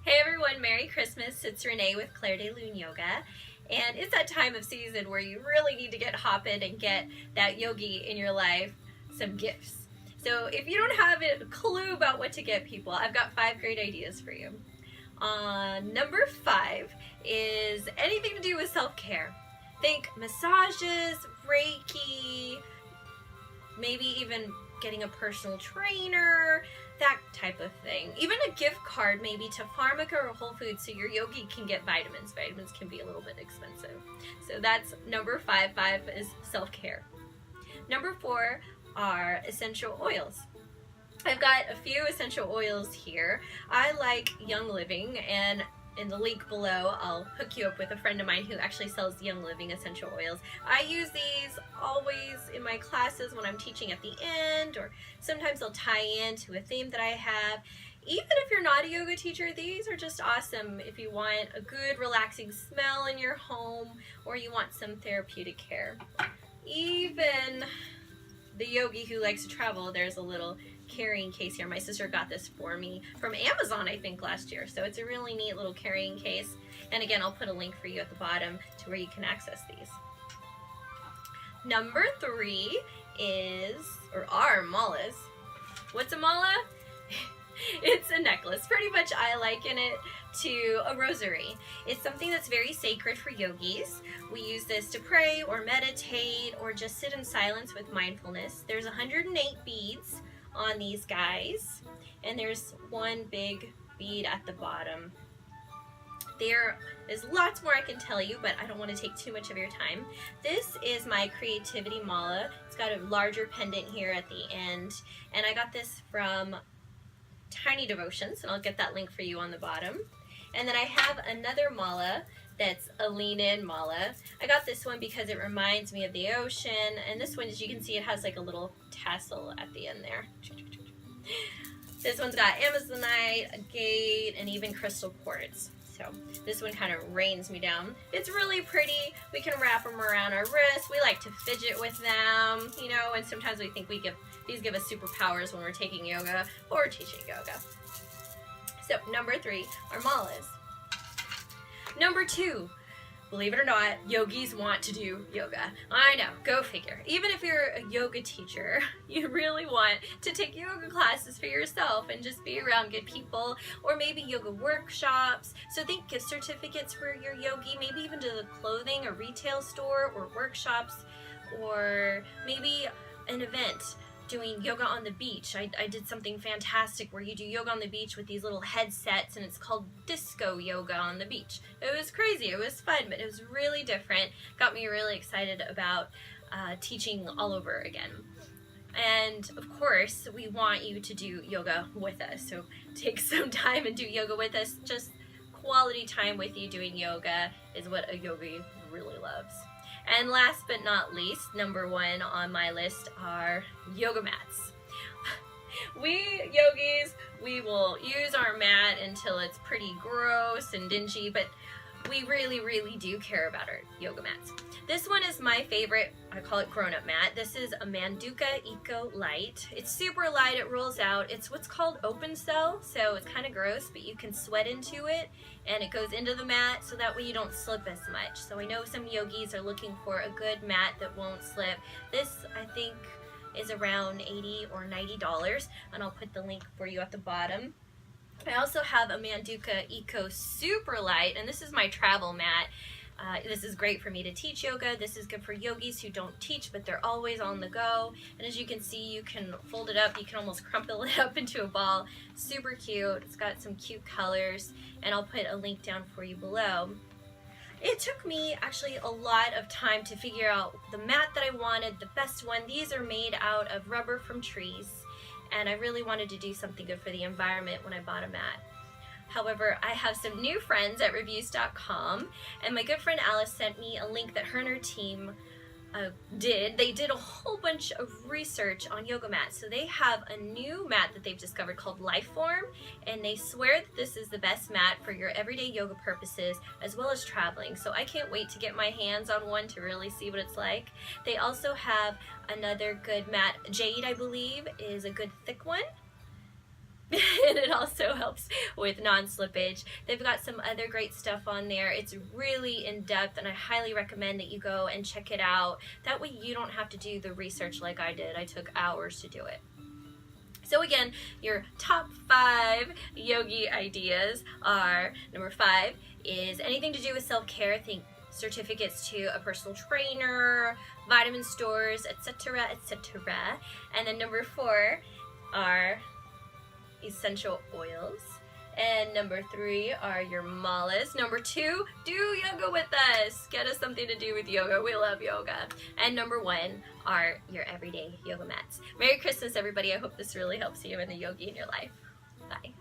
Hey everyone, Merry Christmas. It's Renee with Claire de Lune Yoga. And it's that time of season where you really need to get hopping and get that yogi in your life some gifts. So if you don't have a clue about what to get people, I've got 5 great ideas for you. Number 5 is anything to do with self-care. Think massages, Reiki, maybe even getting a personal trainer, that type of thing. Even a gift card maybe to Pharmaca or Whole Foods so your yogi can get vitamins. Vitamins can be a little bit expensive. So that's number 5. 5 is self-care. Number 4 are essential oils. I've got a few essential oils here. I like Young Living, and in the link below I'll hook you up with a friend of mine who actually sells Young Living essential oils. I use these always in my classes when I'm teaching at the end, or sometimes they'll tie into a theme that I have. Even if you're not a yoga teacher, these are just awesome if you want a good relaxing smell in your home or you want some therapeutic care. Even the yogi who likes to travel, there's a little carrying case here. My sister got this for me from Amazon, I think, last year. So it's a really neat little carrying case. And again, I'll put a link for you at the bottom to where you can access these. Number 3 are malas. What's a mala? It's a necklace. Pretty much I liken it to a rosary. It's something that's very sacred for yogis. We use this to pray or meditate or just sit in silence with mindfulness. There's 108 beads on these guys, and there's one big bead at the bottom. There is lots more I can tell you, but I don't want to take too much of your time. This is my creativity mala. It's got a larger pendant here at the end, and I got this from Tiny Devotions, and I'll get that link for you on the bottom. And then I have another mala that's a lean-in mala. I got this one because it reminds me of the ocean, and this one, as you can see, it has like a little tassel at the end there. This one's got Amazonite, agate, and even crystal quartz. So this one kind of rains me down. It's really pretty. We can wrap them around our wrists. We like to fidget with them, you know, and sometimes we think these give us superpowers when we're taking yoga or teaching yoga. So number 3 are malas. Number 2, believe it or not, yogis want to do yoga. I know, go figure. Even if you're a yoga teacher, you really want to take yoga classes for yourself and just be around good people, or maybe yoga workshops. So think gift certificates for your yogi, maybe even to the clothing or retail store or workshops, or maybe an event doing yoga on the beach. I did something fantastic where you do yoga on the beach with these little headsets, and it's called disco yoga on the beach. It was crazy, it was fun, but it was really different. Got me really excited about teaching all over again. And of course, we want you to do yoga with us. So take some time and do yoga with us. Just quality time with you doing yoga is what a yogi really loves. And last but not least, number 1 on my list are yoga mats. We yogis, we will use our mat until it's pretty gross and dingy, but we really do care about our yoga mats. This one is my favorite. I call it grown-up mat. This is a Manduka Eco Light. It's super light, it rolls out. It's what's called open cell, so it's kind of gross, but you can sweat into it and it goes into the mat so that way you don't slip as much. So I know some yogis are looking for a good mat that won't slip. This, I think, is around $80 or $90, and I'll put the link for you at the bottom. I also have a Manduka Eco Super Light, and this is my travel mat. This is great for me to teach yoga. This is good for yogis who don't teach, but they're always on the go. And as you can see, you can fold it up. You can almost crumple it up into a ball. Super cute. It's got some cute colors, and I'll put a link down for you below. It took me actually a lot of time to figure out the mat that I wanted, the best one. These are made out of rubber from trees, and I really wanted to do something good for the environment when I bought a mat. However, I have some new friends at reviews.com, and my good friend Alice sent me a link that her and her team did. They did a whole bunch of research on yoga mats. So they have a new mat that they've discovered called Lifeform, and they swear that this is the best mat for your everyday yoga purposes as well as traveling. So I can't wait to get my hands on one to really see what it's like. They also have another good mat. Jade, I believe, is a good thick one. And it also helps with non-slippage. They've got some other great stuff on there. It's really in-depth, and I highly recommend that you go and check it out. That way you don't have to do the research like I did. I took hours to do it. So again, your top 5 yogi ideas are, number 5 is anything to do with self-care. Think certificates to a personal trainer, vitamin stores, etc., etc. And then number 4 are essential oils. And number 3 are your malas. Number 2, do yoga with us. Get us something to do with yoga. We love yoga. And number 1 are your everyday yoga mats. Merry Christmas, everybody. I hope this really helps you in the yogi in your life. Bye.